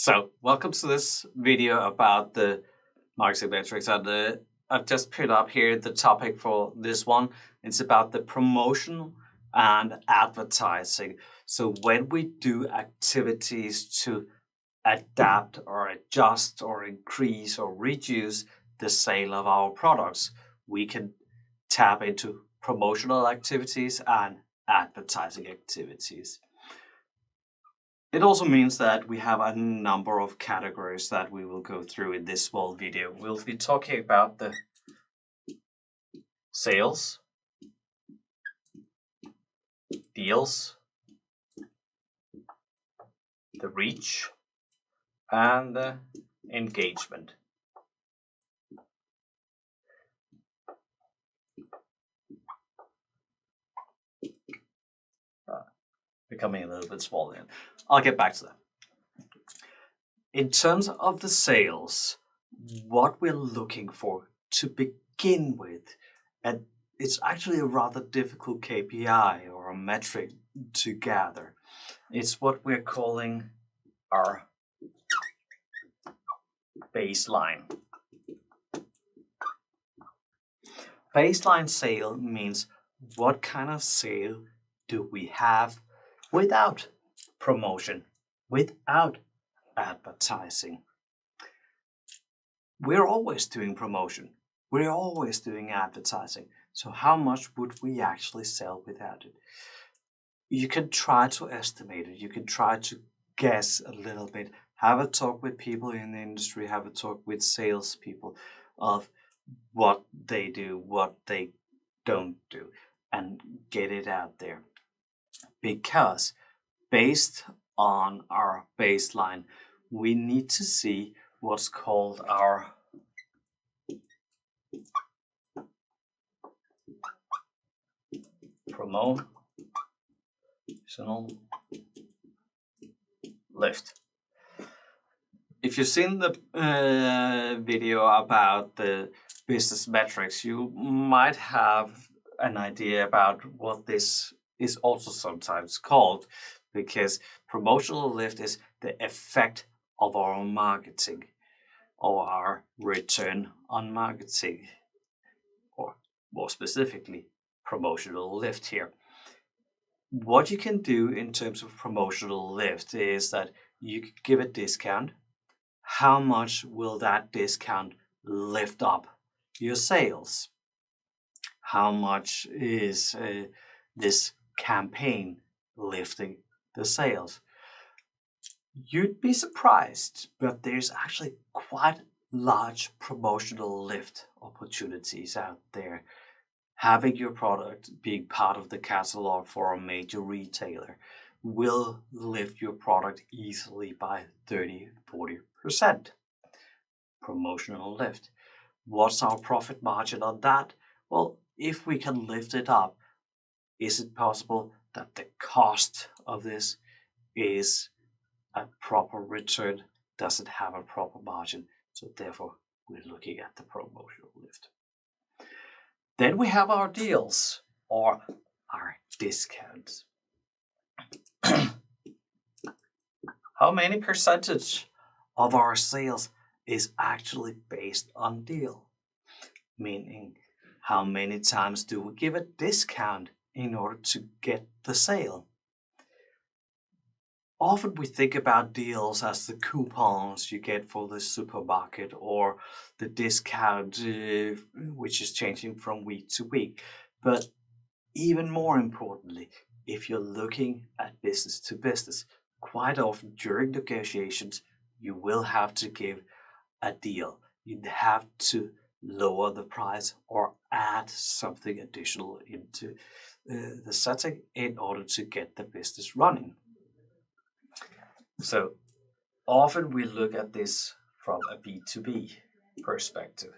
So, welcome to this video about the marketing metrics. And I've just put up here the topic for this one. It's about the promotion and advertising. So, when we do activities to adapt or adjust or increase or reduce the sale of our products, we can tap into promotional activities and advertising activities. It also means that we have a number of categories that we will go through in this small video. We'll be talking about the sales, deals, the reach, and the engagement. Becoming a little bit smaller. I'll get back to that. In terms of the sales, what we're looking for to begin with, and it's actually a rather difficult KPI or a metric to gather. It's what we're calling our baseline. Baseline sale means what kind of sale do we have without promotion, without advertising. We're always doing promotion. We're always doing advertising. So how much would we actually sell without it? You can try to estimate it. You can try to guess a little bit. Have a talk with people in the industry. Have a talk with salespeople of what they do, what they don't do, and get it out there. Because based on our baseline, we need to see what's called our promotional lift. If you've seen the video about the business metrics, you might have an idea about what this is also sometimes called, because promotional lift is the effect of our marketing or our return on marketing, or more specifically, promotional lift here. What you can do in terms of promotional lift is that you could give a discount. How much will that discount lift up your sales? How much is this campaign lifting the sales? You'd be surprised, but there's actually quite large promotional lift opportunities out there. Having your product being part of the catalog for a major retailer will lift your product easily by 30-40%. Promotional lift. What's our profit margin on that? Well, if we can lift it up, is it possible that the cost of this is a proper return? Does it have a proper margin? So therefore, we're looking at the promotional lift. Then we have our deals or our discounts. How many percentage of our sales is actually based on deal? Meaning, how many times do we give a discount in order to get the sale? Often we think about deals as the coupons you get for the supermarket or the discount which is changing from week to week. But even more importantly, if you're looking at business to business, quite often during negotiations, you will have to give a deal. You'd have to lower the price or add something additional into the setting in order to get the business running. So often we look at this from a B2B perspective.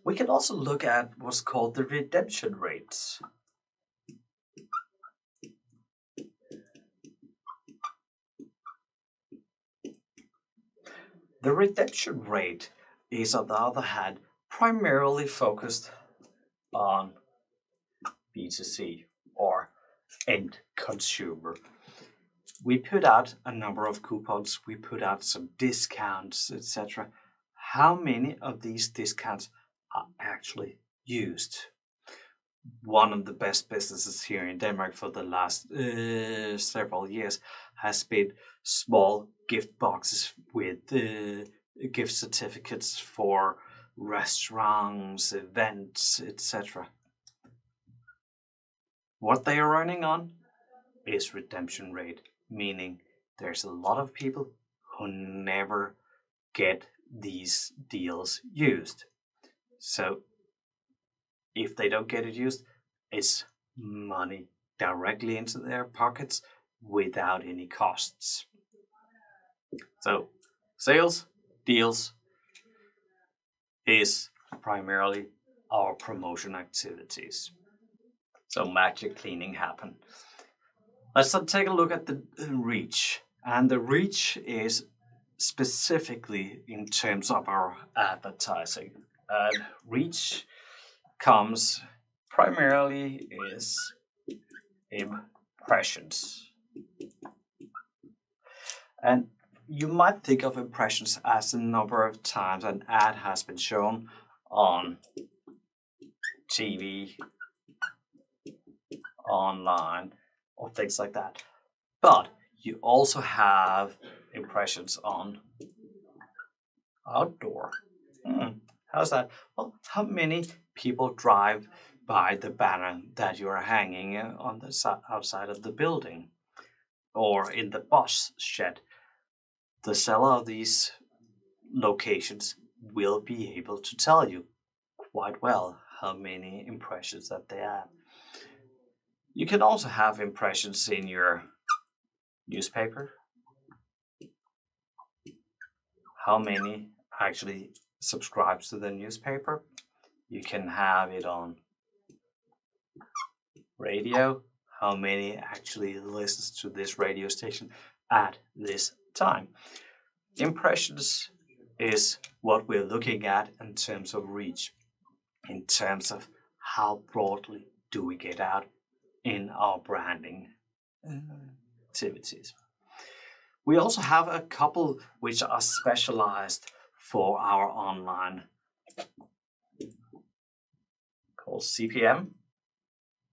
We can also look at what's called the redemption rates. The redemption rate is, on the other hand, primarily focused on B2C or end consumer. We put out a number of coupons, we put out some discounts, etc. How many of these discounts are actually used? One of the best businesses here in Denmark for the last several years has been small gift boxes with gift certificates for restaurants, events, etc. What they are earning on is redemption rate, meaning there's a lot of people who never get these deals used. So if they don't get it used, it's money directly into their pockets without any costs. So sales, deals is primarily our promotion activities. So magic cleaning happen. Let's take a look at the reach. And the reach is specifically in terms of our advertising. And reach comes primarily is impressions. And you might think of impressions as the number of times an ad has been shown on TV, online, or things like that. But you also have impressions on outdoor. How's that? Well, how many people drive by the banner that you're hanging on the outside of the building or in the bus shed? The seller of these locations will be able to tell you quite well how many impressions that they have. You can also have impressions in your newspaper. How many actually subscribes to the newspaper? You can have it on radio. How many actually listens to this radio station at this time? Impressions is what we're looking at in terms of reach, in terms of how broadly do we get out in our branding activities. We also have a couple which are specialized for our online, called CPM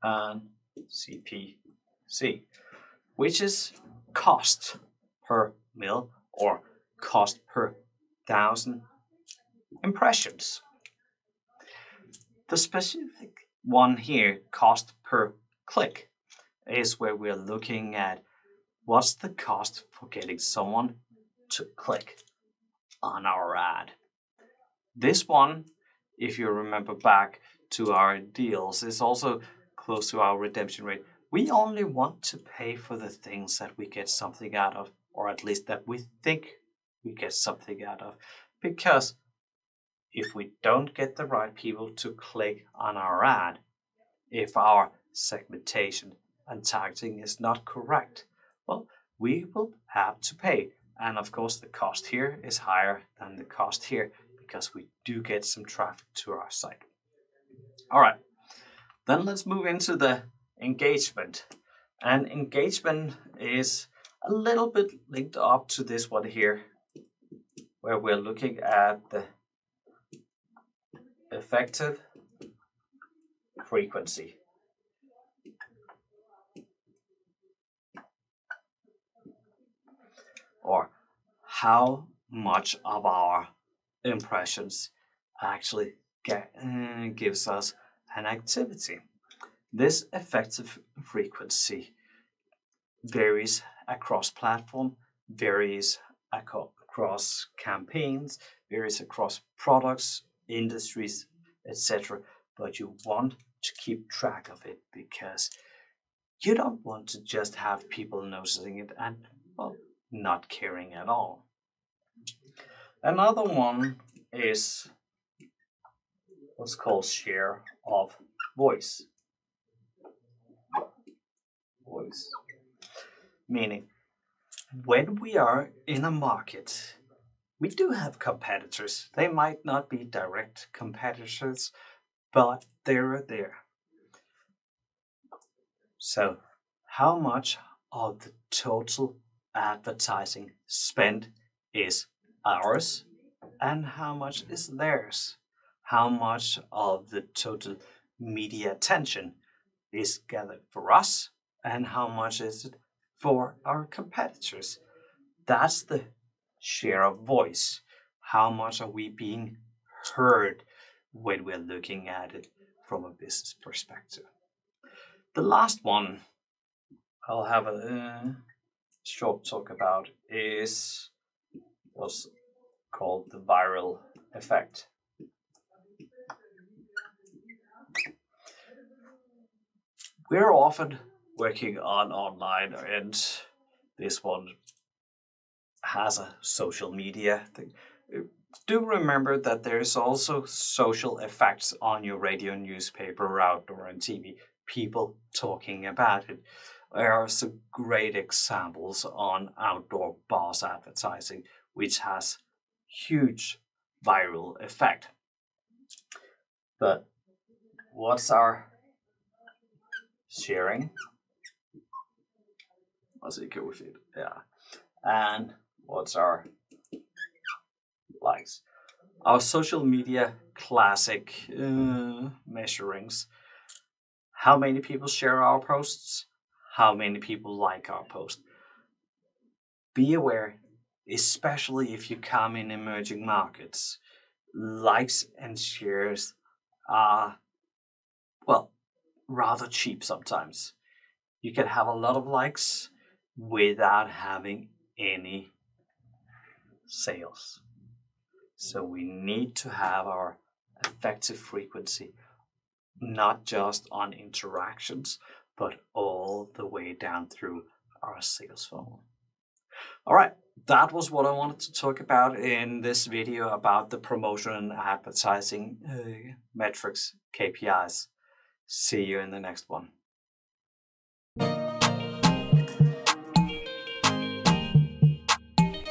and CPC, which is cost per mil or cost per 1,000 impressions. The specific one here, cost per click, is where we're looking at what's the cost for getting someone to click on our ad. This one, if you remember back to our deals, is also close to our redemption rate. We only want to pay for the things that we get something out of, or at least that we think we get something out of. Because if we don't get the right people to click on our ad, if our segmentation and targeting is not correct, well, we will have to pay. And of course, the cost here is higher than the cost here because we do get some traffic to our site. All right, then let's move into the engagement. And engagement is a little bit linked up to this one here, where we're looking at the effective frequency. Or how much of our impressions actually gives us an activity. This effective frequency varies across platform, varies across campaigns, varies across products, industries, etc. But you want to keep track of it because you don't want to just have people noticing it and, well, not caring at all. Another one is what's called share of voice. Meaning, when we are in a market, we do have competitors. They might not be direct competitors, but they're there. So, how much of the total advertising spend is ours and how much is theirs? How much of the total media attention is gathered for us and how much is it for our competitors? That's the share of voice. How much are we being heard when we're looking at it from a business perspective? The last one I'll have a short talk about is what's called the viral effect. We're often working on online, and this one has a social media thing. Do remember that there's also social effects on your radio, newspaper, outdoor, and TV. People talking about it. There are some great examples on outdoor bars advertising, which has huge viral effect. But what's our sharing? Let's see, go with it. Yeah. And what's our likes? Our social media classic measurings. How many people share our posts? How many people like our post? Be aware, especially if you come in emerging markets, likes and shares are, well, rather cheap sometimes. You can have a lot of likes without having any sales. So we need to have our effective frequency not just on interactions, but all the way down through our sales funnel. All right, that was what I wanted to talk about in this video about the promotion and advertising metrics, KPIs. See you in the next one.